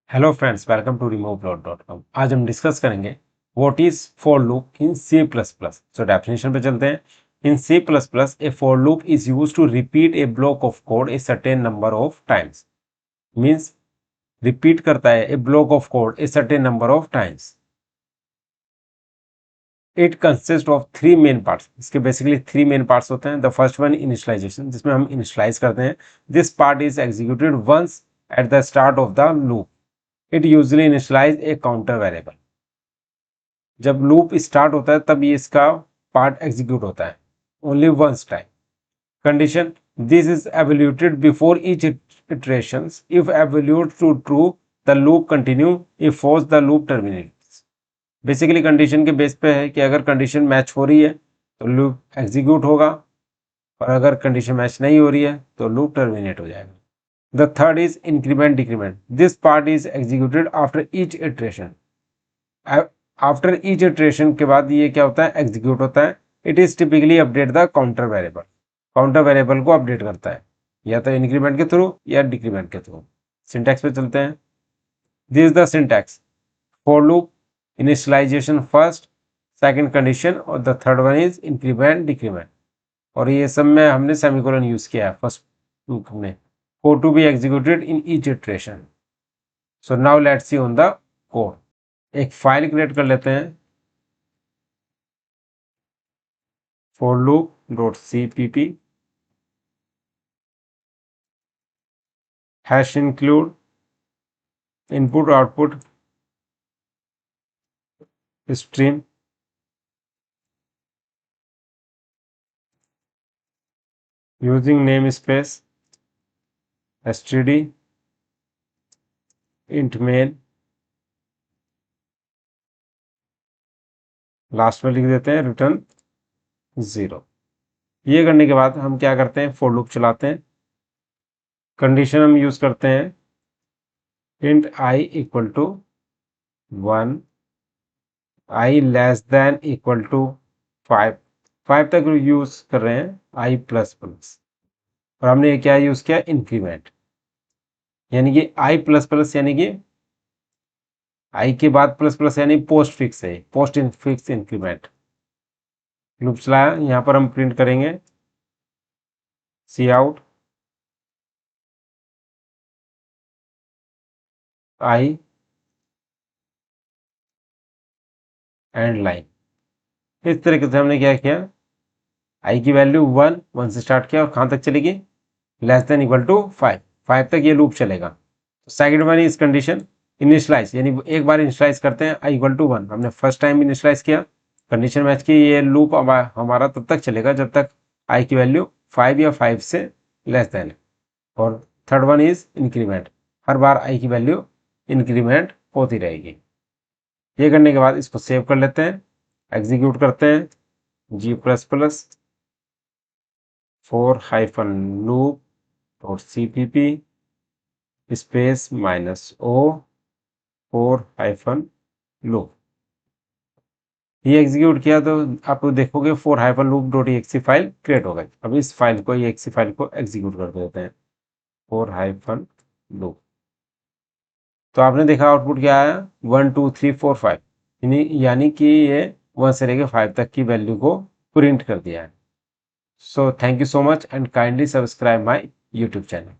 Hello friends, welcome to removeplot.com। आज हम discuss करेंगे what is for loop in C plus plus. So definition पे चलते हैं। In C plus plus a for loop is use to repeat a block of code a certain number of times. Means repeat करता है a block of code a certain number of times. It consist of three main parts. इसके basically three main parts होते हैं। The first one initialisation, जिसमें हम initialize करते हैं। This part is executed once at the start of the loop. It usually initialize a counter variable. जब loop start होता है तब ये इसका पार्ट एग्जीक्यूट होता है only once time. Condition, this is evaluated before each iterations. If evaluate to true the loop continue, if false the loop terminates. Basically condition के base पे है कि अगर कंडीशन मैच हो रही है तो लूप एग्जीक्यूट होगा, और अगर कंडीशन मैच नहीं हो रही है तो लूप टर्मिनेट हो जाएगा। The third is increment decrement. This part is executed after each iteration. After each iteration के बाद ये क्या होता है, एग्जीक्यूट होता है। It is typically update the counter variable. Counter variable को अपडेट करता है या तो इंक्रीमेंट के थ्रू या डिक्रीमेंट के थ्रू। सिंटैक्स पे चलते हैं। This is the syntax. For loop, initialization first, second condition, और the third one is increment decrement. और ये सब में हमने सेमीकोलन यूज किया है फर्स्ट लूप में। For to be executed in each iteration. So now let's see on the code. एक फाइल क्रिएट कर लेते हैं, for loop.cpp hash include input output stream using namespace std int main, last में लिख देते हैं return 0। ये करने के बाद हम क्या करते हैं, फॉर लूप चलाते हैं। कंडीशन हम यूज करते हैं int I equal to 1, I less than equal to 5 तक यूज कर रहे हैं I प्लस प्लस, और हमने क्या यूज किया, इंक्रीमेंट। यानी कि I प्लस प्लस यानी कि I के बाद प्लस प्लस यानी पोस्ट फिक्स है, पोस्ट फिक्स इंक्रीमेंट। लूप चलाया, यहां पर हम प्रिंट करेंगे सी आउट I एंड लाइन। इस तरीके से हमने क्या किया, I की वैल्यू 1 से स्टार्ट किया और कहां तक चलेगी, लेस देन इक्वल टू 5 तक ये लूप चलेगा। Second one is condition initialize, यानी एक बार इनिशियलाइज करते हैं I इक्वल टू 1। हमने फर्स्ट टाइम इनिशियलाइज किया, कंडीशन मैच की, ये लूप हमारा तब तक चलेगा जब तक I की वैल्यू 5 या 5 से लेस देन। और third one is increment, her bar I की वैल्यू इंक्रीमेंट होती रहेगी। ये करने के बाद इसको सेव कर लेते हैं, एग्जीक्यूट करते हैं g++ for-loop.cpp space -o for-loop। ये एग्जीक्यूट किया तो आप देखोगे for-loop.exe फाइल क्रिएट हो गई। अब इस फाइल को, ये exe फाइल को एग्जीक्यूट कर देते हैं for-loop। तो आपने देखा आउटपुट क्या आया, 1 2 3 4 5, यानी कि ये 1 से लेकर 5 तक की वैल्यू को प्रिंट कर दिया है। So thank you so much and kindly subscribe my YouTube channel.